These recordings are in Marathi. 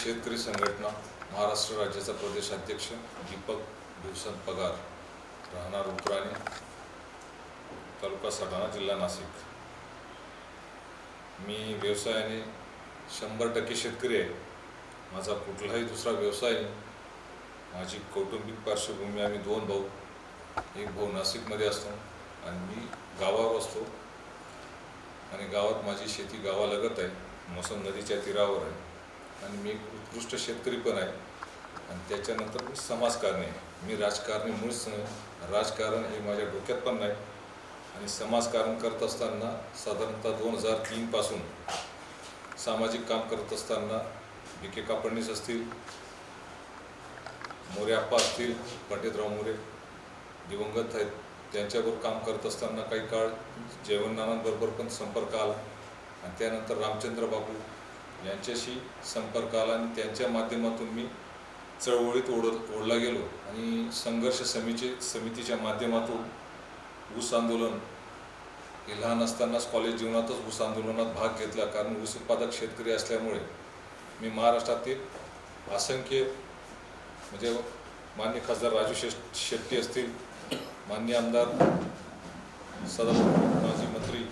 शेतकरी संघटना महाराष्ट्र राज्याचा प्रदेशाध्यक्ष दीपक दिवसन पगार, राहणार उपराणे, तालुका सटाणा, जिल्हा नाशिक। मी व्यवसायाने 100% शेतकरी आहे। माझा कुठलाही दुसरा व्यवसाय नाही। माझी कौटुंबिक पार्श्वभूमी, आम्ही 2 भाऊ, एक भाऊ नाशिकमध्ये असतो आणि मी गावावर असतो आणि गावात माझी शेती गावालगत आहे, मसम नदीच्या तीरावर आहे आणि मी एक उत्कृष्ट शेतकरी पण आहे। आणि त्याच्यानंतर मी समाजकारणी आहे। मी राजकारणी मुळीच नाही, राजकारण हे माझ्या डोक्यात पण नाही आणि समाजकारण करत असताना साधारणतः 2003 पासून सामाजिक काम करत असताना B.K. कापडणीस असतील, मोरे आप्पा असतील, पंडितराव मोरे दिवंगत आहेत, त्यांच्याबरोबर काम करत असताना काही काळ जयवंतनानांबरोबर पण संपर्क आला आणि त्यानंतर रामचंद्र बाबू यांच्याशी संपर्क आला आणि त्यांच्या माध्यमातून मी चळवळीत ओढला गेलो आणि संघर्ष समितीच्या माध्यमातून ऊस आंदोलन हे लहान असतानाच कॉलेज जीवनातच ऊस आंदोलनात भाग घेतला। कारण ऊस उत्पादक शेतकरी असल्यामुळे मी महाराष्ट्रातील असंख्य म्हणजे माननीय खासदार राजू शेट्टी असतील, माननीय आमदार सदाभाऊ माजी मंत्री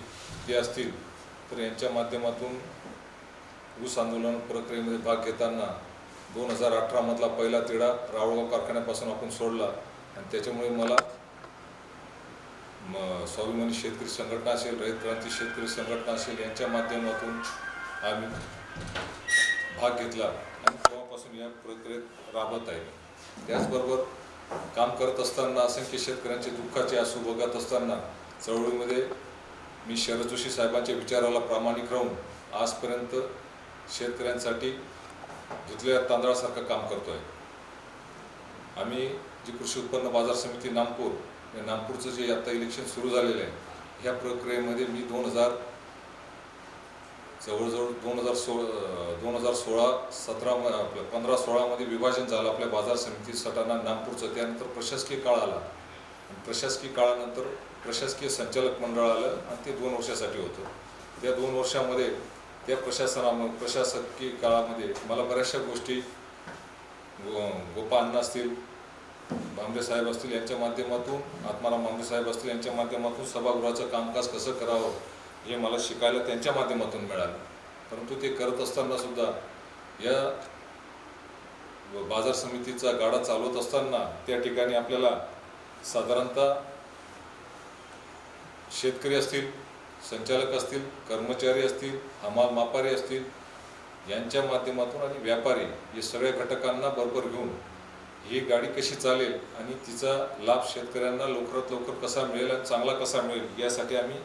ते असतील, तर यांच्या माध्यमातून ऊस आंदोलन प्रक्रियेमध्ये भाग घेताना 2018 मधला पहिला तिढा रावळगाव कारखान्यापासून आपण सोडला आणि त्याच्यामुळे मला स्वाभिमानी शेतकरी संघटना असेल, रयत क्रांती शेतकरी संघटना असेल, यांच्या माध्यमातून आम्ही भाग घेतला आणि तेव्हापासून या प्रक्रियेत राबत आहे। त्याचबरोबर काम करत असताना असंख्य शेतकऱ्यांचे दुःखाचे आसू बघत असताना चळवळीमध्ये मी शरद जोशी साहेबांच्या विचाराला प्रामाणिक राहून आजपर्यंत शेतकऱ्यांसाठी धुतलेल्या तांदळासारखं काम करतो आहे। आम्ही जी कृषी उत्पन्न बाजार समिती नागपूर, या नागपूरचं जे आता इलेक्शन सुरू झालेलं आहे, ह्या प्रक्रियेमध्ये मी जवळजवळ 2016 मध्ये विभाजन झालं आपल्या बाजार समिती सटाणा नागपूरचं। त्यानंतर प्रशासकीय काळ आला आणि प्रशासकीय काळानंतर प्रशासकीय संचालक मंडळ आलं आणि ते 2 वर्षासाठी होतं। त्या 2 वर्षामध्ये त्या प्रशासकीय काळामध्ये मला बऱ्याचशा गोष्टी गोपा अण्णा असतील, भांबरे साहेब असतील यांच्या माध्यमातून, आत्माराम भांबरे साहेब असतील यांच्या माध्यमातून सभागृहाचं कामकाज कसं करावं हे मला शिकायला त्यांच्या माध्यमातून मिळालं। परंतु ते करत असताना सुद्धा या बाजार समितीचा गाडा चालवत असताना त्या ठिकाणी आपल्याला साधारणतः शेतकरी असतील, संचालक असतील, कर्मचारी असतील, हमाल मापारी असतील यांच्या माध्यमातून आणि व्यापारी हे सगळ्या घटकांना बरोबर घेऊन ही गाडी कशी चालेल आणि तिचा लाभ शेतकऱ्यांना लवकरात लवकर कसा मिळेल आणि चांगला कसा मिळेल यासाठी आम्ही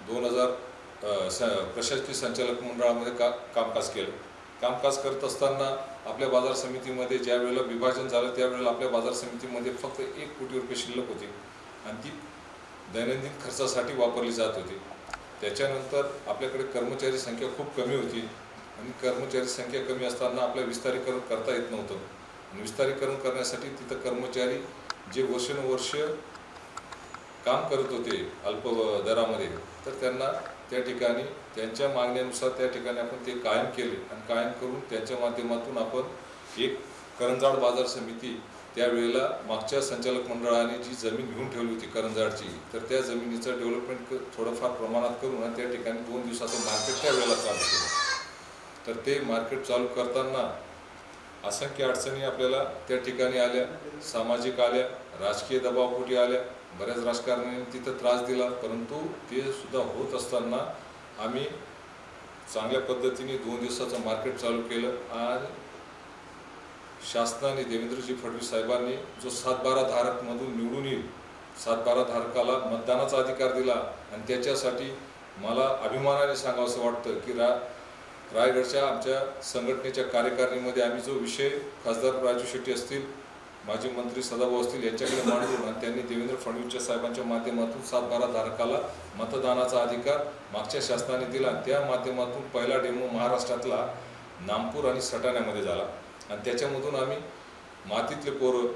2000 प्रशासकीय संचालक मंडळामध्ये कामकाज केलं। कामकाज करत असताना आपल्या बाजार समितीमध्ये ज्या वेळेला विभाजन झालं त्यावेळेला आपल्या बाजार समितीमध्ये फक्त 1 कोटी रुपये शिल्लक होती आणि ती दैनंदिन खर्चासाठी वापरली जात होती। त्याच्यानंतर आपल्याकडे कर्मचारी संख्या खूप कमी होती आणि कर्मचारी संख्या कमी असताना आपल्या विस्तारीकरण करता येत नव्हतं आणि विस्तारीकरण करण्यासाठी तिथं कर्मचारी जे वर्षानुवर्ष काम करत होते अल्प दरामध्ये, तर त्यांना त्या ठिकाणी त्यांच्या मागण्यानुसार त्या ठिकाणी आपण ते कायम केले आणि कायम करून त्यांच्या माध्यमातून आपण एक करंजाड बाजार समिती त्यावेळेला मागच्या संचालक मंडळाने जी जमीन घेऊन ठेवली होती करंजाडची, तर त्या जमिनीचं डेव्हलपमेंट थोडंफार प्रमाणात करून आणि त्या ठिकाणी 2 दिवसाचं मार्केट त्यावेळेला चालू केलं। तर ते मार्केट चालू करताना असंख्य अडचणी आपल्याला त्या ठिकाणी आल्या, सामाजिक आल्या, राजकीय दबावपोटी आल्या, बऱ्याच राजकारण्यांनी तिथं त्रास दिला। परंतु ते सुद्धा होत असताना आम्ही चांगल्या पद्धतीने 2 दिवसाचं मार्केट चालू केलं आणि शासनाने देवेंद्रजी फडणवीस साहेबांनी जो 7/12 धारकमधून निवडून येईल, 7/12 धारकाला मतदानाचा अधिकार दिला आणि त्याच्यासाठी मला अभिमानाने सांगावंसं वाटतं की रायगडच्या आमच्या संघटनेच्या कार्यकारिणीमध्ये आम्ही जो विषय खासदार राजू शेट्टी असतील, माजी मंत्री सदाभाऊ असतील यांच्याकडे मांडून आणि त्यांनी देवेंद्र फडणवीस साहेबांच्या माध्यमातून 7/12 धारकाला मतदानाचा अधिकार मागच्या शासनाने दिला आणि त्या माध्यमातून पहिला डेमो महाराष्ट्रातला नागपूर आणि सटाण्यामध्ये झाला आणि त्याच्यामधून आम्ही मातीतले पोरं,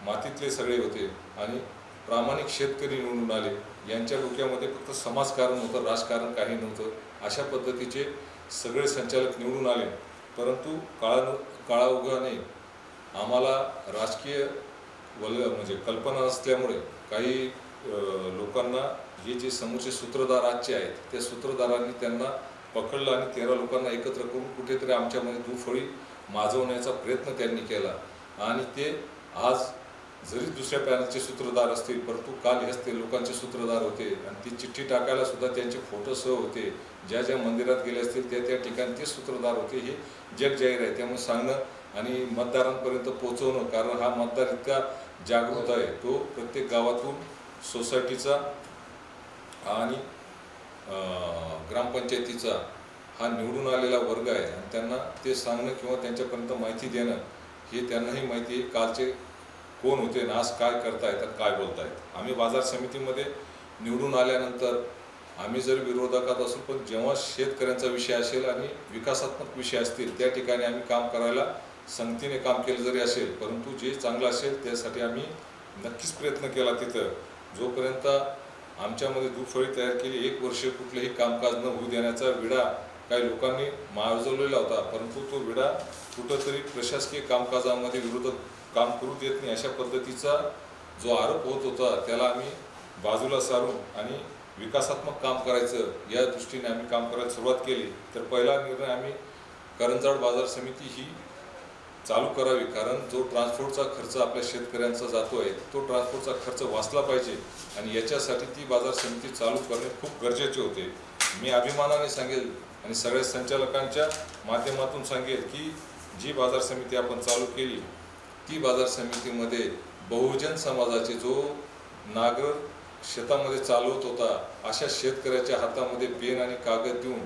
मातीतले सगळे होते आणि प्रामाणिक शेतकरी निवडून आले। यांच्या डोक्यामध्ये फक्त समाजकारण होतं, राजकारण काही नव्हतं। अशा पद्धतीचे सगळे संचालक निवडून आले परंतु काळाओघाने आम्हाला राजकीय म्हणजे कल्पना नसल्यामुळे काही लोकांना हे जे समोरचे सूत्रधार आजचे आहेत त्या सूत्रधारांनी त्यांना पकडलं आणि 13 लोकांना एकत्र करून कुठेतरी आमच्यामध्ये दुफळी माजवण्याचा प्रयत्न त्यांनी केला. आणि ते आज जरी दुसऱ्या पॅनलचे सूत्रधार असतील, परंतु काल हेच ते लोकांचे सूत्रधार होते आणि ती चिठ्ठी टाकायला सुद्धा त्यांचे फोटोसह होते. ज्या ज्या मंदिरात गेले असतील त्या त्या ठिकाणी ते सूत्रधार होते. हे जग जाहीर आहे. त्यामुळे सांगणं आणि मतदारांपर्यंत पोहोचवणं, कारण हा मतदार इतका जागृत आहे, तो प्रत्येक गावातून सोसायटीचा आणि ग्रामपंचायतीचा हा निवडून आलेला वर्ग आहे आणि त्यांना ते सांगणं किंवा त्यांच्यापर्यंत माहिती देणं हे त्यांनाही माहिती आहे कालचे कोण होते आणि आज काय करतायत आणि काय बोलतायत. आम्ही बाजार समितीमध्ये निवडून आल्यानंतर आम्ही जर विरोधकात असू, पण जेव्हा शेतकऱ्यांचा विषय असेल आणि विकासात्मक विषय असतील त्या ठिकाणी आम्ही काम करायला संगतीने काम केलं जरी असेल, परंतु जे चांगलं असेल त्यासाठी आम्ही नक्कीच प्रयत्न केला. तिथं जोपर्यंत आमच्यामध्ये दुफळी तयार केली, 1 वर्ष कुठलेही कामकाज न होऊ देण्याचा विडा काही लोकांनी माजवलेला होता, परंतु तो विडा कुठंतरी प्रशासकीय कामकाजामध्ये विरोधक काम करू देत नाही अशा पद्धतीचा जो आरोप होत होता त्याला आम्ही बाजूला सारून आणि विकासात्मक काम करायचं या दृष्टीने आम्ही काम करायला सुरुवात केली. तर पहिला निर्णय आम्ही करंजाड बाजार समिती ही चालू करावी, कारण जो ट्रान्सपोर्टचा खर्च आपल्या शेतकऱ्यांचा जातो आहे तो ट्रान्सपोर्टचा खर्च वाचला पाहिजे आणि याच्यासाठी ती बाजार समिती चालू करणे खूप गरजेचे होते. मी अभिमानाने सांगेल आणि सगळ्या संचालकांच्या माध्यमातून सांगेल की जी बाजार समिती आपण चालू केली ती बाजार समितीमध्ये बहुजन समाजाचे जो नागर शेतामध्ये चालवत होता अशा शेतकऱ्याच्या हातामध्ये पेन आणि कागद देऊन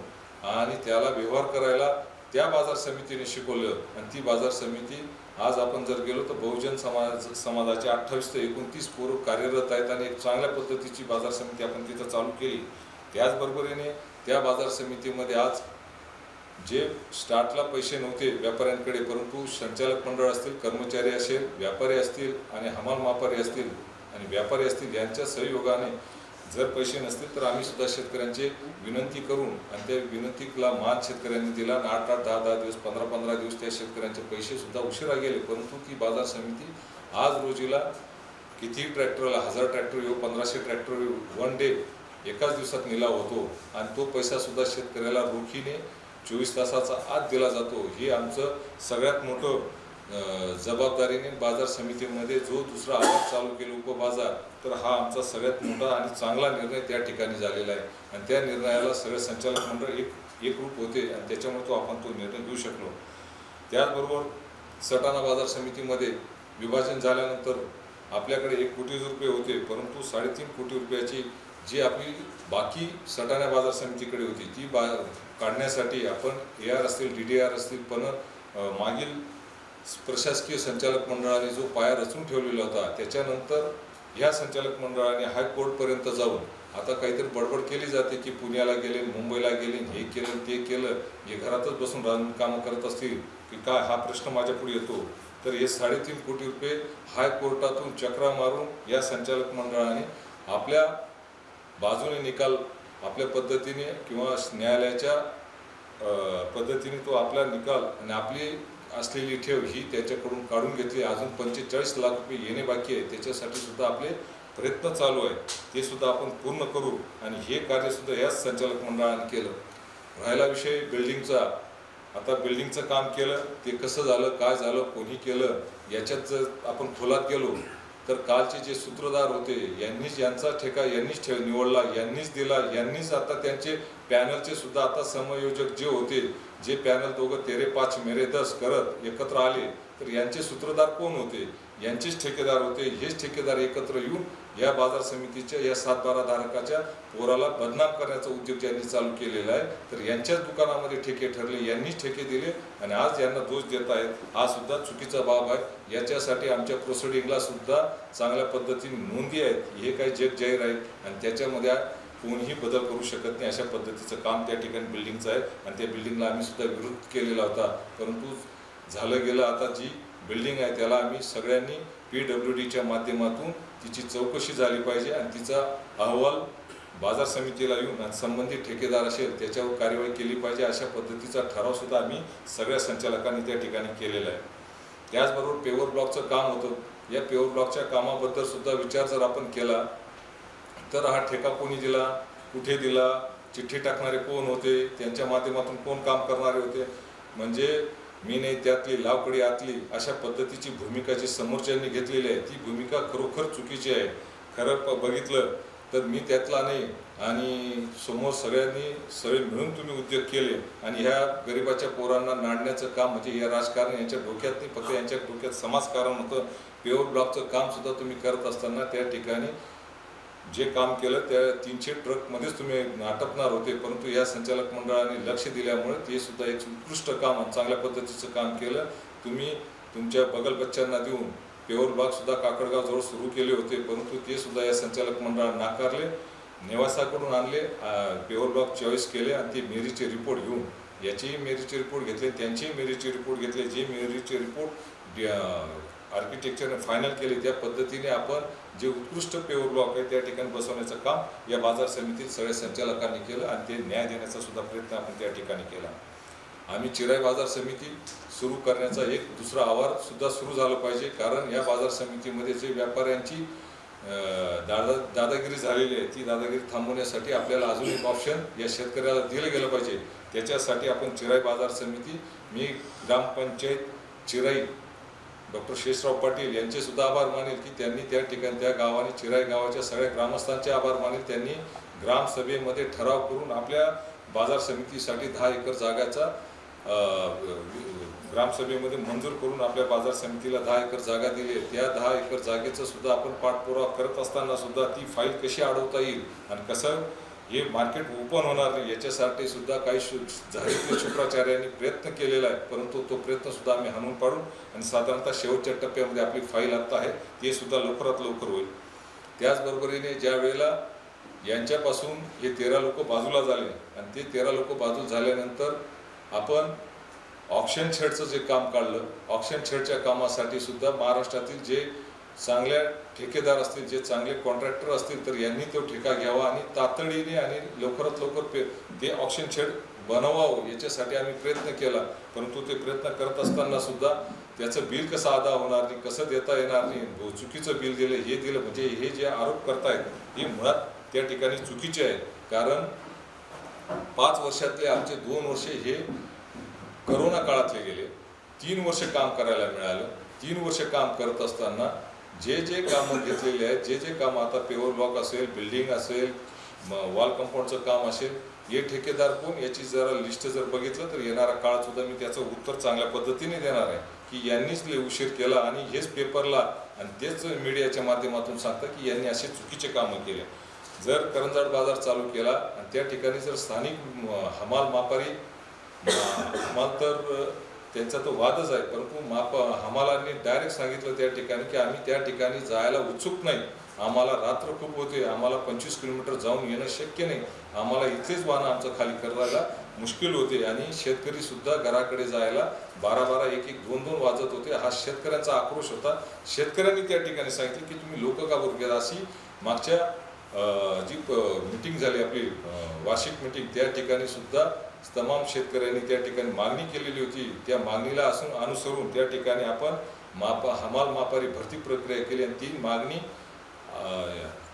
आणि त्याला व्यवहार करायला त्या बाजार समितीने शिकवलं. आणि ती बाजार समिती आज आपण जर गेलो तर बहुजन समाजाचे 28 ते 29 पोरं कार्यरत आहेत आणि एक चांगल्या पद्धतीची बाजार समिती आपण तिथं चालू केली. त्याचबरोबरीने त्या बाजार समितीमध्ये आज जे स्टार्टला पैसे नव्हते व्यापाऱ्यांकडे, परंतु संचालक मंडळ असतील, कर्मचारी असेल, व्यापारी असतील आणि हमाल मापारी असतील आणि व्यापारी असतील यांच्या सहयोगाने जर पैसे नसतील तर आम्ही सुद्धा शेतकऱ्यांची विनंती करून आणि त्या विनंतीला मान शेतकऱ्यांनी दिला. 8-8, 10-10 दिवस, 15-15 दिवस त्या शेतकऱ्यांचे पैसे सुद्धा उशिरा गेले, परंतु ती बाजार समिती आज रोजीला कितीही ट्रॅक्टरला 1000 ट्रॅक्टर येऊ, 1500 ट्रॅक्टर येऊ, 1 डे एकाच दिवसात निलाव होतो आणि तो पैसा सुद्धा शेतकऱ्याला रोखीने 24 तासाचा आत दिला जातो. हे आमचं सगळ्यात मोठं जबाबदारीने बाजार समितीमध्ये जो दुसरा आवाज चालू केला उपबाजार, तर हा आमचा सगळ्यात मोठा आणि चांगला निर्णय त्या ठिकाणी झालेला आहे आणि त्या निर्णयाला सगळे संचालक मंडळ एकरूप होते आणि त्याच्यामुळे आपण तो निर्णय घेऊ शकलो. त्याचबरोबर सटाणा बाजार समितीमध्ये विभाजन झाल्यानंतर आपल्याकडे 1 कोटी रुपये होते, परंतु 3.5 कोटी रुपयाची जी आपली बाकी सटाणा बाजार समितीकडे होती ती काढण्यासाठी आपण AR असतील, DDR असतील, पण मागील प्रशासकीय संचालक मंडळाने जो पाया रचून ठेवलेला होता त्याच्यानंतर ह्या संचालक मंडळाने हायकोर्टपर्यंत जाऊन आता काहीतरी बडबड केली जाते की पुण्याला गेले, मुंबईला गेले, हे केलं ते केलं, हे घरातच बसून कामं करत असतील की काय, हा प्रश्न माझ्या पुढे येतो. तर हे 3.5 कोटी रुपये हायकोर्टातून चक्रा मारून या संचालक मंडळाने आपल्या बाजूने निकाल आपल्या पद्धतीने किंवा न्यायालयाच्या पद्धतीने तो आपला निकाल आणि आपली असलेली ठेव ही त्याच्याकडून काढून घेतली. अजून 45 लाख रुपये येणे बाकी आहे, त्याच्यासाठी सुद्धा आपले प्रयत्न चालू आहे, ते सुद्धा आपण पूर्ण करू आणि हे कार्यसुद्धा याच संचालक मंडळाने केलं. राहिला विषय बिल्डिंगचा, आता बिल्डिंगचं काम केलं, ते कसं झालं, काय झालं, कोणी केलं, याच्यात जर आपण खोलात गेलो तर कालचे जे सूत्रधार होते यांनीच यांचा ठेका यांनीच निवडला, यांनीच दिला, यांनीच आता त्यांचे पॅनलचे सुद्धा आता समयोजक जे होते, जे पॅनल दोघं 13 5 मेरे 10 करत एकत्र आले, तर यांचे सूत्रधार कोण होते, यांचेच ठेकेदार होते. हेच ठेकेदार एकत्र येऊन या बाजार समितीच्या या 7-12 धारकाच्या पोराला बदनाम करण्याचा उद्योग ज्यांनी चालू केलेला आहे, तर यांच्याच दुकानामध्ये ठेके ठरले, यांनीच ठेके दिले आणि आज यांना दोष देत आहेत. हा सुद्धा चुकीचा बाब आहे. याच्यासाठी आमच्या प्रोसिडिंगला सुद्धा चांगल्या पद्धतीने नोंदी आहेत, हे काही जग जाहीर आहे आणि त्याच्यामध्ये कोणीही बदल करू शकत नाही अशा पद्धतीचं काम त्या ठिकाणी बिल्डिंगचं आहे आणि त्या बिल्डिंगला आम्ही सुद्धा विरोध केलेला होता, परंतु झालं गेलं. आता जी बिल्डिंग आहे त्याला आम्ही सगळ्यांनी PWDच्या माध्यमातून तिची चौकशी झाली पाहिजे आणि तिचा अहवाल बाजार समितीला येऊन आणि संबंधित ठेकेदार असेल त्याच्यावर कार्यवाही केली पाहिजे अशा पद्धतीचा ठरावसुद्धा आम्ही सगळ्या संचालकांनी त्या ठिकाणी केलेला आहे. त्याचबरोबर पेवर ब्लॉकचं काम होतं. या पेवर ब्लॉकच्या कामाबद्दल सुद्धा विचार जर आपण केला तर हा ठेका कोणी दिला, कुठे दिला, चिठ्ठी टाकणारे कोण होते, त्यांच्या माध्यमातून कोण काम करणारे होते, म्हणजे मी नाही त्यातली लावकडी आतली अशा पद्धतीची भूमिका जी समोरच्यांनी घेतलेली आहे ती भूमिका खरोखर चुकीची आहे. खरं बघितलं तर मी त्यातला नाही आणि समोर सगळे मिळून तुम्ही उद्योग केले आणि ह्या गरिबाच्या पोरांना नाडण्याचं काम म्हणजे या राजकारण यांच्या डोक्यात नाही, फक्त यांच्या डोक्यात समाजकारण होतं. पेवर ब्लॉकचं कामसुद्धा तुम्ही करत असताना त्या ठिकाणी जे काम केलं त्या 300 ट्रकमध्येच तुम्ही आटपणार होते, परंतु या संचालक मंडळाने लक्ष दिल्यामुळे ते सुद्धा एक उत्कृष्ट काम चांगल्या पद्धतीचं काम केलं. तुम्ही तुमच्या बगल बच्च्यांना देऊन पेवर ब्लॉक सुद्धा काकडगावजवळ सुरू केले होते, परंतु ते सुद्धा या संचालक मंडळाने नाकारले. नेवासाकडून आणले, पेवर ब्लॉक चॉईस केले आणि ते मेरीचे रिपोर्ट घेऊन याचेही मेरीचे रिपोर्ट घेतले, त्यांचेही मेरीचे रिपोर्ट घेतले. जे मेरीचे रिपोर्ट आर्किटेक्चरने फायनल केले त्या पद्धतीने आपण जे उत्कृष्ट पेवर ब्लॉक आहे त्या ठिकाणी बसवण्याचं काम या बाजार समितीत सगळ्या संचालकांनी केलं आणि ते न्याय देण्याचा सुद्धा प्रयत्न आपण त्या ठिकाणी केला. आम्ही चिराई बाजार समिती सुरू करण्याचा एक दुसरा आवार सुद्धा सुरू झालं पाहिजे, कारण या बाजार समितीमध्ये जे व्यापाऱ्यांची दादागिरी झालेली आहे ती दादागिरी थांबवण्यासाठी आपल्याला अजून एक ऑप्शन या शेतकऱ्याला दिलं गेलं पाहिजे. त्याच्यासाठी आपण चिराई बाजार समिती, मी ग्रामपंचायत चिराई डॉक्टर शेषराव पाटील यांचे सुद्धा आभार मानेल की त्यांनी त्या ठिकाणी त्या गावाने चिराई गावाच्या सगळ्या ग्रामस्थांचे आभार मानेल. त्यांनी ग्रामसभेमध्ये ठराव करून आपल्या बाजार समितीसाठी 10 एकर जागाचा ग्रामसभेमध्ये मंजूर करून आपल्या बाजार समितीला 10 एकर जागा दिली. त्या 10 एकर जागेचं सुद्धा आपण पाठपुरावा करत असताना सुद्धा ती फाईल कशी अडवता येईल आणि कसं हे मार्केट ओपन होणार नाही याच्यासाठी सुद्धा काही झालेल्या शुक्राचार्यांनी प्रयत्न केलेला आहे, परंतु तो प्रयत्न सुद्धा आम्ही हाणून पाडून आणि साधारणतः शेवटच्या टप्प्यामध्ये आपली फाईल आत्ता आहे ते सुद्धा लवकरात लवकर होईल. त्याचबरोबरीने ज्या वेळेला यांच्यापासून हे 13 लोक बाजूला झाले आणि ते 13 लोक बाजूला झाल्यानंतर आपण ऑक्शन शेडचं जे काम काढलं, ऑक्शन शेडच्या कामासाठी सुद्धा महाराष्ट्रातील जे चांगल्या ठेकेदार असतील, जे चांगले कॉन्ट्रॅक्टर असतील तर यांनी तो ठेका घ्यावा आणि तातडीने आणि लवकरात लवकर ते ऑक्शन शेड बनवावं याच्यासाठी आम्ही प्रयत्न केला. परंतु ते प्रयत्न करत असताना सुद्धा त्याचं बिल कसं अदा होणार नाही, कसं देता येणार नाही, चुकीचं बिल दिलं, हे दिलं, म्हणजे हे जे आरोप करतायत हे मुळात त्या ठिकाणी चुकीचे आहेत. कारण 5 वर्षातले आमचे 2 वर्षे हे करोना काळातले गेले, 3 वर्ष काम करायला मिळालं. 3 वर्ष काम करत असताना जे कामं घेतलेले आहेत, जे काम आता पेवर ब्लॉक असेल, बिल्डिंग असेल, वॉल कंपाऊंडचं काम असेल, हे ठेकेदार कोण याची जरा लिस्ट जर बघितलं तर येणारा काळात सुद्धा मी त्याचं उत्तर चांगल्या पद्धतीने देणार आहे की यांनीच लय उशीर केला आणि हेच पेपरला आणि तेच मीडियाच्या माध्यमातून सांगतं की यांनी असे चुकीचे कामं केले. जर करंजाड बाजार चालू केला आणि त्या ठिकाणी जर स्थानिक हमाल मापारी हमाल तर त्यांचा तो वादच आहे, परंतु हमालांनी डायरेक्ट सांगितलं त्या ठिकाणी की आम्ही त्या ठिकाणी जायला उत्सुक नाही, आम्हाला रात्र खूप होते, आम्हाला 25 किलोमीटर जाऊन येणं शक्य नाही, आम्हाला इथलेच वाहन आमचं खाली करायला मुश्किल होते आणि शेतकरी सुद्धा घराकडे जायला 12-12, 1-1, 2-2 वाजत होते. हा शेतकऱ्यांचा आक्रोश होता. शेतकऱ्यांनी त्या ठिकाणी सांगितलं की तुम्ही लोक का बरोबर गेला. अशी मागच्या जी मीटिंग झाली आपली वार्षिक मीटिंग त्या ठिकाणी सुद्धा तमाम शेतकऱ्यांनी त्या ठिकाणी मागणी केलेली होती. त्या मागणीला अनुसरून त्या ठिकाणी आपण हमाल मापारी भरती प्रक्रिया केली आणि ती मागणी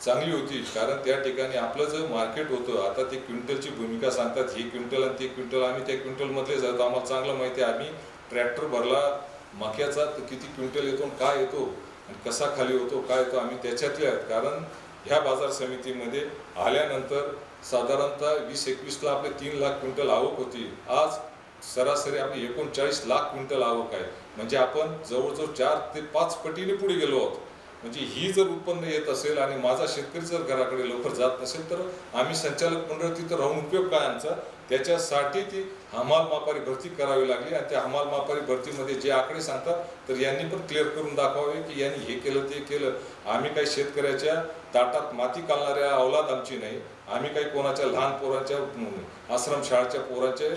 चांगली होती. कारण त्या ठिकाणी आपलं जे मार्केट होतं, आता ते क्विंटलची भूमिका सांगतात, हे क्विंटल आणि ते क्विंटल, आम्ही त्या क्विंटलमधले जातो, आम्हाला चांगलं माहिती आहे. आम्ही ट्रॅक्टर भरला मक्याचा तर किती क्विंटल येतो, काय येतो आणि कसा खाली होतो, काय येतो, आम्ही त्याच्यातले आहेत. कारण ह्या बाजार समितीमध्ये आल्यानंतर साधारणतः 20-21ला आपले 3 लाख क्विंटल आवक होती. आज सरासरी आपली 39 लाख क्विंटल आवक आहे. म्हणजे आपण जवळजवळ 4 ते 5 पटीने पुढे गेलो आहोत. म्हणजे ही जर उत्पन्न येत असेल आणि माझा शेतकरी जर घराकडे लवकर जात नसेल तर आम्ही संचालक मंडळ तिथं राहून उपयोग काय आमचा. त्याच्यासाठी ती हमाल मापारी भरती करावी लागली आणि त्या हमाल मापारी भरतीमध्ये जे आकडे सांगतात तर यांनी पण क्लिअर करून दाखवावे की यांनी हे केलं ते केलं. आम्ही काही शेतकऱ्याच्या ताटात माती घालणाऱ्या अवलाद आमची नाही. आम्ही काही कोणाच्या लहान पोरांच्या आश्रमशाळेच्या पोराचे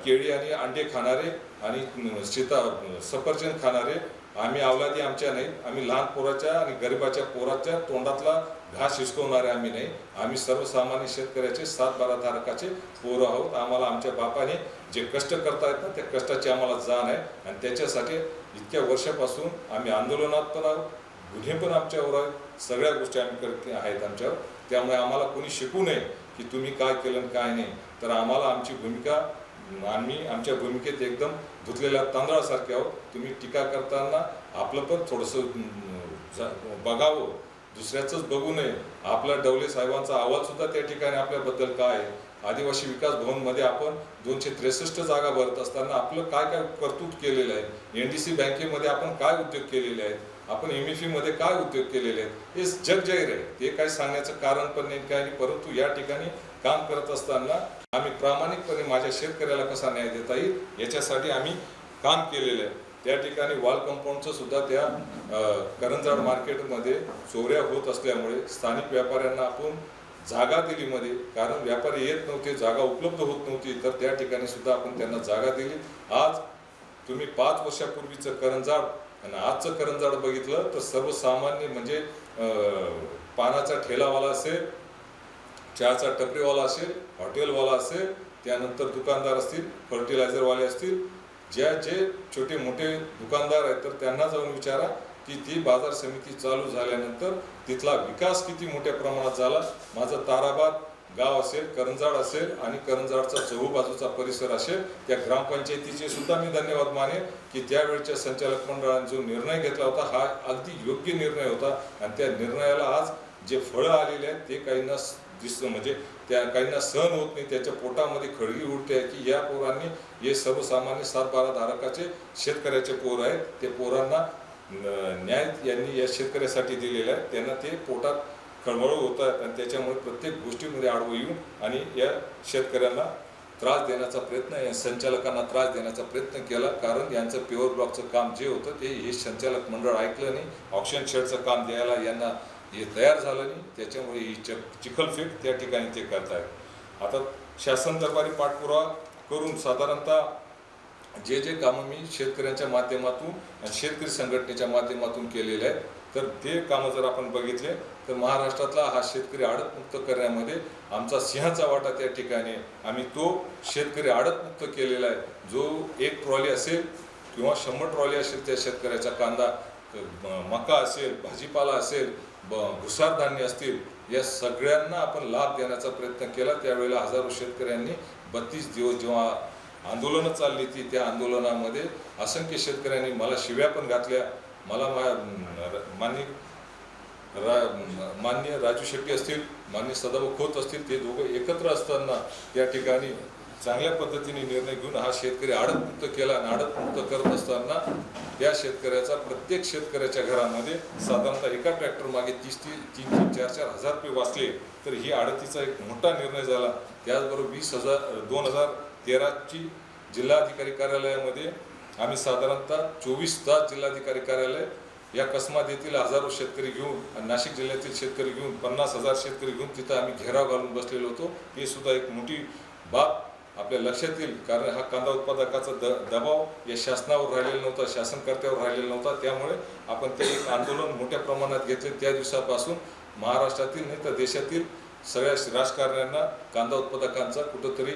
केळी आणि अंडे खाणारे आणि सफरचंद खाणारे आम्ही अवलादी आमच्या नाही. आम्ही लहान पोराच्या आणि गरिबाच्या पोराच्या तोंडातला घास हिसकवणारे आम्ही नाही, आम्ही सर्वसामान्य शेतकऱ्याचे 7-12 धारकाचे पोरं आहोत. आम्हाला आमच्या बापाने जे कष्ट करतायत ना त्या कष्टाची आम्हाला जाण आहे आणि त्याच्यासाठी इतक्या वर्षापासून आम्ही आंदोलनात पण आहोत, गुन्हे पण आमच्यावर आहेत, सगळ्या गोष्टी आम्ही करत आहेत आमच्यावर. त्यामुळे आम्हाला कोणी शिकू नये की तुम्ही काय केलं आणि काय नाही. तर आम्हाला आमची भूमिका, आम्ही आमच्या भूमिकेत एकदम धुतलेल्या तांदळासारखे आहोत. तुम्ही टीका करताना आपलं पण थोडंसं बघावं, दुसऱ्याचंच बघू नये. आपला डवले साहेबांचा आवाजसुद्धा त्या ठिकाणी आपल्याबद्दल काय आहे. आदिवासी विकास भवनमध्ये आपण 263 जागा भरत असताना आपलं काय काय कर्तृत्व केलेलं आहे, NDC बँकेमध्ये आपण काय उद्योग केलेले आहेत, आपण MFE मध्ये काय उद्योग केलेले आहेत, हे जग जाहीर आहे. ते काही सांगण्याचं कारण पण नाही काय नाही. परंतु या ठिकाणी काम करत असताना आम्ही प्रामाणिकपणे माझ्या शेतकऱ्याला कसा न्याय देता येईल याच्यासाठी आम्ही काम केलेलं आहे. त्या ठिकाणी वॉल कंपाऊंडचं सुद्धा त्या करंजाड मार्केटमध्ये चोऱ्या होत असल्यामुळे स्थानिक व्यापाऱ्यांना आपण जागा दिली मध्ये, कारण व्यापारी येत नव्हते, जागा उपलब्ध होत नव्हती, तर त्या ठिकाणी सुद्धा आपण त्यांना जागा दिली. आज तुम्ही 5 वर्षापूर्वीचं करंजाड आणि आजचं करंजाड बघितलं तर सर्वसामान्य म्हणजे पानाचा ठेलावाला असेल, चहाचा टपरीवाला असेल, हॉटेलवाला असेल, त्यानंतर दुकानदार असतील, फर्टिलायझरवाले असतील, जे छोटे मोठे दुकानदार आहेत तर त्यांना जाऊन विचारा की ती बाजार समिती चालू झाल्यानंतर तिथला विकास किती मोठ्या प्रमाणात झाला. माझं ताराबाद गाव असेल, करंजाड असेल आणि करंजाडचा चहूबाजूचा परिसर असेल, त्या ग्रामपंचायतीचे सुद्धा मी धन्यवाद मानेन की त्यावेळच्या संचालक मंडळाने जो निर्णय घेतला होता हा अगदी योग्य निर्णय होता. आणि त्या निर्णयाला आज जे फळं आलेले आहेत ते काहींना दिसतं, म्हणजे त्या काहींना सहन होत नाही, त्याच्या पोटामध्ये खळगी उडते की या पोरांनी, हे सर्वसामान्य 7-12 धारकाचे शेतकऱ्याचे पोर आहेत, ते पोरांना न्याय यांनी या शेतकऱ्यासाठी दिलेला आहे, त्यांना ते पोटात खळबळ होत आहेत आणि त्याच्यामुळे प्रत्येक गोष्टीमध्ये आडवं येऊन आणि या शेतकऱ्यांना त्रास देण्याचा प्रयत्न, या संचालकांना त्रास देण्याचा प्रयत्न केला. कारण यांचं प्युअर ब्लॉकचं काम जे होतं ते हे संचालक मंडळ ऐकलं नाही, ऑक्शन शेडचं काम द्यायला यांना हे तयार झालं नाही, त्याच्यामुळे ही चिखलफेक त्या ठिकाणी ते करतायत. आता शासन दरबारी पाठपुरावा करून साधारणतः जे कामं मी शेतकऱ्यांच्या माध्यमातून आणि शेतकरी संघटनेच्या माध्यमातून केलेले आहेत, तर ते कामं जर आपण बघितले तर महाराष्ट्रातला हा शेतकरी आडतमुक्त करण्यामध्ये आमचा सिंहाचा वाटा त्या ठिकाणी. आम्ही तो शेतकरी आडतमुक्त केलेला आहे. जो 1 ट्रॉली असेल किंवा 100 ट्रॉली असेल त्या शेतकऱ्याचा कांदा, मका असेल, भाजीपाला असेल, भुसार धान्य असतील, या सगळ्यांना आपण लाभ देण्याचा प्रयत्न केला. त्यावेळेला हजारो शेतकऱ्यांनी 32 दिवस जेव्हा आंदोलनं चालली ती, त्या आंदोलनामध्ये असंख्य शेतकऱ्यांनी मला शिव्या पण घातल्या. मला मान्य राजू शेट्टी असतील, मान्य सदाभाऊ खोत असतील, ते दोघं एकत्र असताना त्या ठिकाणी चांगल्या पद्धतीने निर्णय घेऊन हा शेतकरी आडतमुक्त केला. आणि आडतमुक्त करत असताना त्या शेतकऱ्याचा, प्रत्येक शेतकऱ्याच्या घरामध्ये साधारणतः एका ट्रॅक्टर मागे 3-4 हजार रुपये वाचले. तर ही आडतीचा एक मोठा निर्णय झाला. त्याचबरोबर 2013ची जिल्हाधिकारी कार्यालयामध्ये आम्ही साधारणतः 24 तास जिल्हाधिकारी कार्यालय या कस्मात येथील हजारो शेतकरी घेऊन आणि नाशिक जिल्ह्यातील शेतकरी घेऊन 50,000 शेतकरी घेऊन तिथं आम्ही घेराव घालून बसलेलो होतो. हे सुद्धा एक मोठी बाब आपल्या लक्षात येईल, कारण हा कांदा उत्पादकाचा दबाव या शासनावर राहिलेला नव्हता, शासनकर्त्यावर राहिलेला नव्हता. त्यामुळे आपण ते एक आंदोलन मोठ्या प्रमाणात घेतले. त्या दिवसापासून महाराष्ट्रातील नाही तर देशातील सगळ्या राजकारण्यांना कांदा उत्पादकांचा कुठंतरी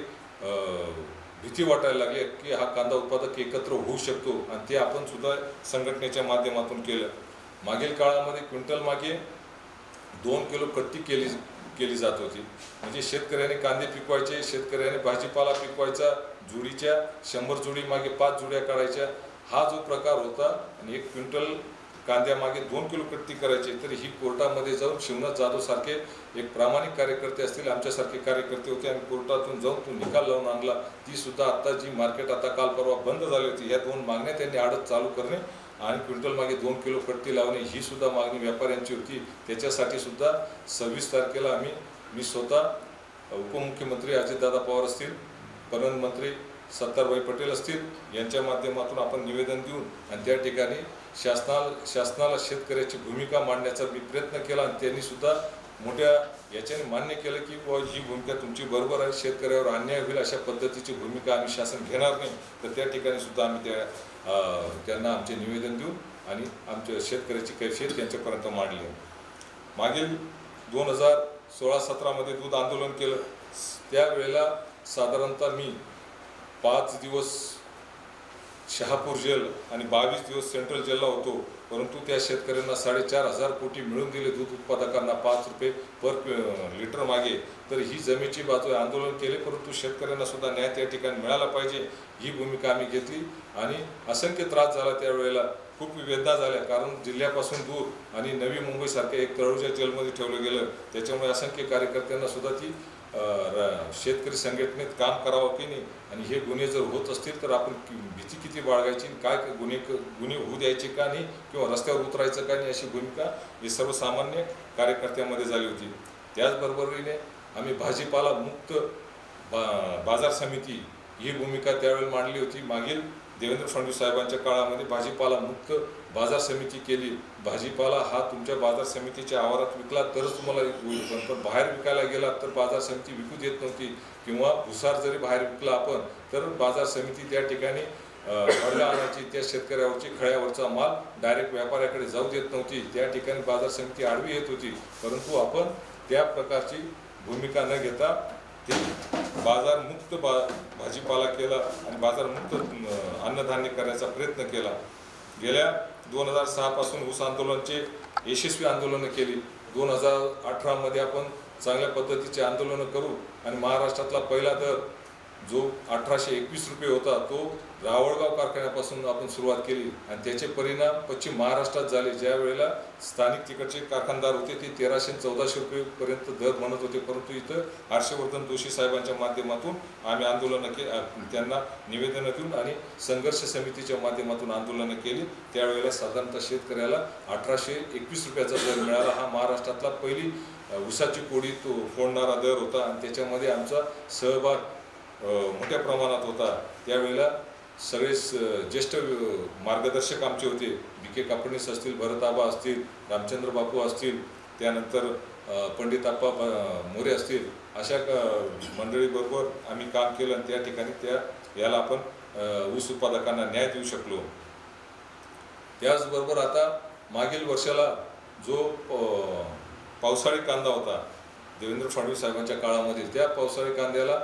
भीती वाटायला लागली की हा कांदा उत्पादक एकत्र होऊ शकतो, आणि ते आपण सुद्धा संघटनेच्या माध्यमातून केलं. मागील काळामध्ये क्विंटल मागे 2 किलो कट्टी केली जात होती. म्हणजे शेतकऱ्याने कांदे पिकवायचे, शेतकऱ्याने भाजीपाला पिकवायचा, जुडीच्या 100 जुडी मागे 5 जुड्या काढायच्या, हा जो प्रकार होता. आणि 1 क्विंटल कांद्यामागे 2 किलो कट्टी करायची. तर ही कोर्टामध्ये जाऊन शिवनाथ जाधव सारखे एक प्रामाणिक कार्यकर्ते असतील, आमच्यासारखे कार्यकर्ते होते, आम्ही कोर्टातून जाऊन तो निकाल लावून आणला. ती सुद्धा आता जी मार्केट आता काल परवा बंद झाली होती, ह्या 2 मागण्या त्यांनी आडत चालू करणे आणि क्विंटल मागे 2 किलो कट्टी लावणे, ही सुद्धा मागणी व्यापाऱ्यांची होती. त्याच्यासाठी सुद्धा 26 तारखेला मी स्वतः उपमुख्यमंत्री अजितदादा पवार असतील, परिवहन मंत्री सत्तारभाई पटेल असतील, यांच्या माध्यमातून आपण निवेदन देऊन आणि त्या ठिकाणी शासनाला शेतकऱ्याची भूमिका मांडण्याचा मी प्रयत्न केला. आणि त्यांनी सुद्धा मोठ्या याच्याने मान्य केलं की ही भूमिका तुमची बरोबर आहे, शेतकऱ्यावर अन्याय होईल अशा पद्धतीची भूमिका आम्ही शासन घेणार नाही. तर त्या ठिकाणी सुद्धा आम्ही त्यांना आमचे निवेदन देऊन आणि आमच्या शेतकऱ्याची कैफियत त्यांच्यापर्यंत मांडली. मागील 2016-17मध्ये दूध आंदोलन केलं, त्यावेळेला साधारणतः मी 5 दिवस शहापूर जेल आणि 22 दिवस सेंट्रल जेलला होतो. परंतु त्या शेतकऱ्यांना 4.5 कोटी मिळून दिले दूध उत्पादकांना 5 रुपये पर लिटर मागे. तर ही जमेची बाजू आंदोलन केले, परंतु शेतकऱ्यांना सुद्धा न्याय त्या ठिकाणी मिळाला पाहिजे ही भूमिका आम्ही घेतली. आणि असंख्य त्रास झाला त्यावेळेला, खूप वेदना झाल्या, कारण जिल्ह्यापासून दूर आणि नवी मुंबईसारख्या एक तळोजा जेलमध्ये ठेवलं गेलं. त्याच्यामुळे असंख्य कार्यकर्त्यांना सुद्धा ती शेतकरी संघटनेत काम करावं की नाही, आणि हे गुन्हे जर होत असतील तर आपण भीती किती बाळगायची, काय गुन्हे होऊ द्यायचे का नाही, किंवा रस्त्यावर उतरायचं का नाही, अशी भूमिका ही सर्वसामान्य कार्यकर्त्यामध्ये झाली होती. त्याचबरोबरीने आम्ही भाजीपाला मुक्त बाजार समिती ही भूमिका त्यावेळी मांडली होती. मागील देवेंद्र फडणवीस साहेबांच्या काळामध्ये भाजीपाला मुक्त बाजार समिती केली. भाजीपाला हा तुमच्या बाजार समितीच्या आवारात विकला तरच तुम्हाला होईल, पण बाहेर विकायला गेला तर बाजार समिती विकू देत नव्हती, किंवा भुसार जरी बाहेर विकला आपण तर बाजार समिती त्या ठिकाणी अडला आणायची. त्या शेतकऱ्यावरची खळ्यावरचा माल डायरेक्ट व्यापाऱ्याकडे जाऊ देत नव्हती. त्या ठिकाणी बाजार समिती आडवी येत होती. परंतु आपण त्या प्रकारची भूमिका न घेता ते बाजारमुक्त भाजीपाला केला आणि बाजारमुक्त अन्नधान्य करण्याचा प्रयत्न केला. गेल्या 2006 पासून ऊस आंदोलनाचे यशस्वी आंदोलनं केली. 2018मध्ये आपण चांगल्या पद्धतीचे आंदोलनं करू आणि महाराष्ट्रातला पहिला दर जो 1821 रुपये होता तो रावळगाव कारखान्यापासून आपण सुरुवात केली, आणि त्याचे परिणाम पश्चिम महाराष्ट्रात झाले. ज्या वेळेला स्थानिक तिकडचे कारखानदार होते ते 1300-1400 रुपयेपर्यंत दर म्हणत होते, परंतु इथं हर्षवर्धन जोशी साहेबांच्या माध्यमातून आम्ही आंदोलनं त्यांना निवेदनं देऊन आणि संघर्ष समितीच्या माध्यमातून आंदोलनं केली. त्यावेळेला साधारणतः शेतकऱ्याला 1821 रुपयाचा दर मिळाला. हा महाराष्ट्रातला पहिली ऊसाची कोडी तो फोडणारा दर होता, आणि त्याच्यामध्ये आमचा सहभाग मोठ्या प्रमाणात होता. त्यावेळेला सगळे ज्येष्ठ मार्गदर्शक आमचे होते. बी.के. कापडणीस असतील, भरतआबा असतील, रामचंद्र बापू असतील, त्यानंतर पंडित आप्पा मोरे असतील, अशा मंडळीबरोबर आम्ही काम केलं आणि त्या ठिकाणी याला आपण ऊस उत्पादकांना न्याय देऊ शकलो. त्याचबरोबर आता मागील वर्षाला जो पावसाळी कांदा होता देवेंद्र फडणवीस साहेबांच्या काळामध्ये, त्या पावसाळी कांद्याला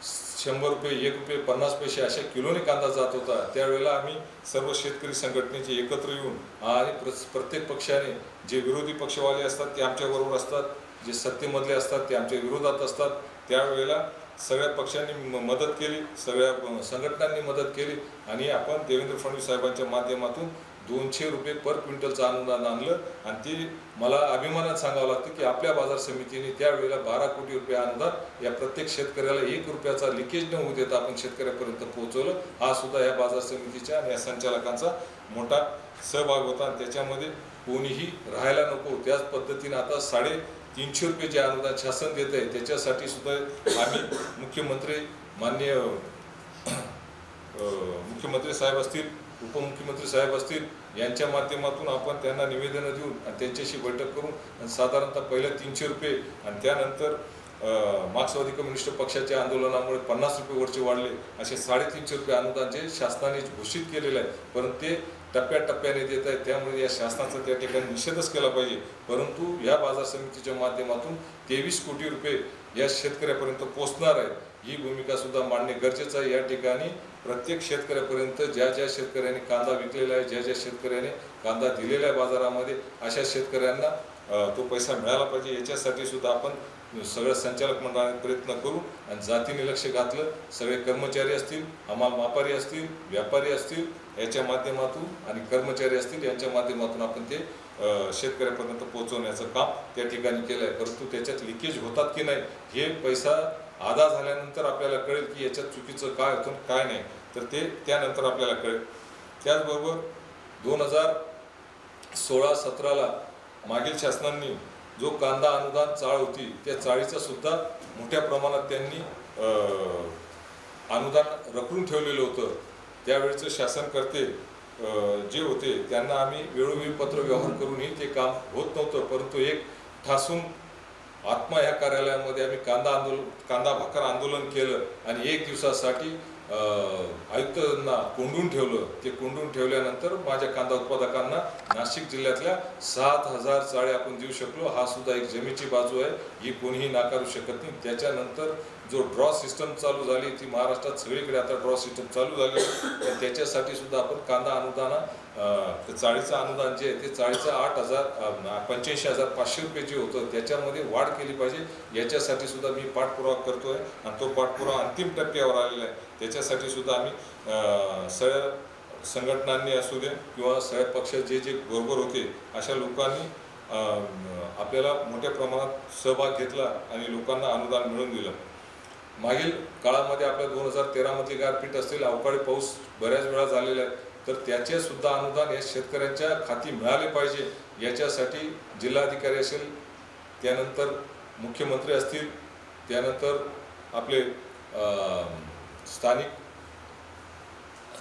100 रुपये, 1 रुपये 50 पैसे अशा किलोने कांदा जात होता. त्यावेळेला आम्ही सर्व शेतकरी संघटनेचे एकत्र येऊन आणि प्रत्येक पक्षाने, जे विरोधी पक्षवाले असतात ते आमच्याबरोबर असतात, जे सत्तेमधले असतात ते आमच्या विरोधात असतात, त्यावेळेला सगळ्या पक्षांनी मदत केली, सगळ्या संघटनांनी मदत केली, आणि आपण देवेंद्र फडणवीस साहेबांच्या माध्यमातून 200 रुपये पर क्विंटलचं अनुदान आणलं. आणि ते मला अभिमानात सांगावं लागतं की आपल्या बाजार समितीने त्यावेळेला 12 कोटी रुपये अनुदान या प्रत्येक शेतकऱ्याला 1 रुपयाचा लिकेज न होऊ देता आपण शेतकऱ्यापर्यंत पोहोचवलं. हा सुद्धा या बाजार समितीच्या आणि या संचालकांचा मोठा सहभाग होता, आणि त्याच्यामध्ये कोणीही राहायला नको. त्याच पद्धतीने आता 350 रुपये जे अनुदान शासन देत आहे त्याच्यासाठी सुद्धा आम्ही माननीय मुख्यमंत्री साहेब असतील, उपमुख्यमंत्री साहेब असतील यांच्या माध्यमातून आपण त्यांना निवेदनं देऊन आणि त्यांच्याशी बैठक करून साधारणतः पहिलं 300 रुपये आणि त्यानंतर मार्क्सवादी कम्युनिस्ट पक्षाच्या आंदोलनामुळे 50 रुपये वरचे वाढले, असे 350 रुपये अनुदान जे शासनाने घोषित केलेलं आहे, परंतु ते टप्प्याटप्प्याने देत आहेत. त्यामुळे या शासनाचा त्या ठिकाणी निषेधच केला पाहिजे. परंतु या बाजार समितीच्या माध्यमातून 23 कोटी रुपये या शेतकऱ्यापर्यंत पोहोचणार आहे, ही भूमिका सुद्धा मांडणे गरजेचं आहे. या ठिकाणी प्रत्येक शेतकऱ्यापर्यंत ज्या शेतकऱ्यांनी कांदा विकलेला आहे, ज्या शेतकऱ्याने कांदा दिलेला आहे बाजारामध्ये, अशा शेतकऱ्यांना तो पैसा मिळाला पाहिजे. याच्यासाठी सुद्धा आपण सगळं संचालक मंडळाने प्रयत्न करू आणि जातीने लक्ष घातलं. सगळे कर्मचारी असतील, हमाल मापारी असतील, व्यापारी असतील, याच्या माध्यमातून आणि कर्मचारी असतील यांच्या माध्यमातून आपण ते शेतकऱ्यापर्यंत पोहोचवण्याचं काम त्या ठिकाणी केलं आहे. परंतु त्याच्यात लिकेज होतात की नाही हे पैसा आधा झाल्यानंतर आपल्याला कळेल की याच्यात चुकीचं काय होतं काय नाही, तर ते त्यानंतर आपल्याला कळेल. त्याचबरोबर 2016-17ला मागील शासनांनी जो कांदा अनुदान चाळ होती त्या चाळीचं सुद्धा मोठ्या प्रमाणात त्यांनी अनुदान रखडून ठेवलेलं होतं. त्यावेळेचं शासनकर्ते जे होते त्यांना आम्ही वेळोवेळी पत्र व्यवहार करूनही ते काम होत नव्हतं. परंतु एक ठासून आत्मा ह्या कार्यालयामध्ये आम्ही कांदा भाकर आंदोलन केलं आणि 1 दिवसासाठी आयुक्तांना कोंडून ठेवलं. ते कोंडून ठेवल्यानंतर माझ्या कांदा उत्पादकांना नाशिक जिल्ह्यातल्या 7,000 चाळे आपण देऊ शकलो. हा सुद्धा एक जमेची बाजू आहे, ही कोणीही नाकारू शकत नाही. त्याच्यानंतर जो ड्रॉ सिस्टम चालू झाली ती महाराष्ट्रात सगळीकडे आता ड्रॉ सिस्टम चालू झाली, तर त्याच्यासाठी सुद्धा आपण कांदा चाळीचं अनुदान जे आहे ते चाळीचं 85,500 रुपये जे होतं त्याच्यामध्ये वाढ केली पाहिजे. याच्यासाठी सुद्धा मी पाठपुरावा करतोय आणि तो पाठपुरावा अंतिम टप्प्यावर आलेला आहे. त्याच्यासाठी सुद्धा आम्ही सगळ्या संघटनांनी असू दे किंवा सगळ्या पक्ष जे जे बरोबर होते अशा लोकांनी आपल्याला मोठ्या प्रमाणात सहभाग घेतला आणि लोकांना अनुदान मिळवून दिलं. मागील काळामध्ये आपल्या 2013 गारपीट असतील, अवकाळी पाऊस बऱ्याच वेळा झालेला आहे, तर त्याचे सुद्धा अनुदान हे शेतकऱ्यांच्या खाती मिळाले पाहिजे. याच्यासाठी जिल्हाधिकारी असेल, त्यानंतर मुख्यमंत्री असतील, त्यानंतर आपले स्थानिक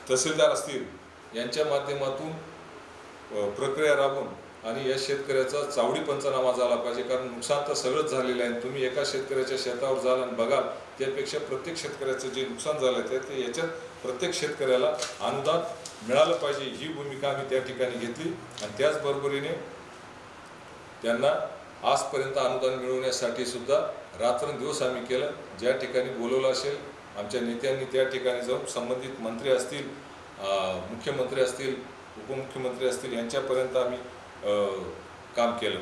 तहसीलदार असतील, यांच्या माध्यमातून प्रक्रिया राबवून आणि या शेतकऱ्याचा चावडी पंचनामा झाला पाहिजे. कारण नुकसान तर सगळंच झालेलं आहे. तुम्ही एका शेतकऱ्याच्या शेतावर जाल आणि बघाल, त्यापेक्षा प्रत्येक शेतकऱ्याचं जे नुकसान झालं आहे ते याच्यात प्रत्येक शेतकऱ्याला अनुदान मिळालं पाहिजे, ही भूमिका आम्ही त्या ठिकाणी घेतली. आणि त्याचबरोबरीने त्यांना आजपर्यंत अनुदान मिळवण्यासाठी सुद्धा रात्रंदिवस आम्ही केलं. ज्या ठिकाणी बोलवलं असेल आमच्या नेत्यांनी त्या ठिकाणी जाऊन संबंधित मंत्री असतील, मुख्यमंत्री असतील, उपमुख्यमंत्री असतील, यांच्यापर्यंत आम्ही काम केलं.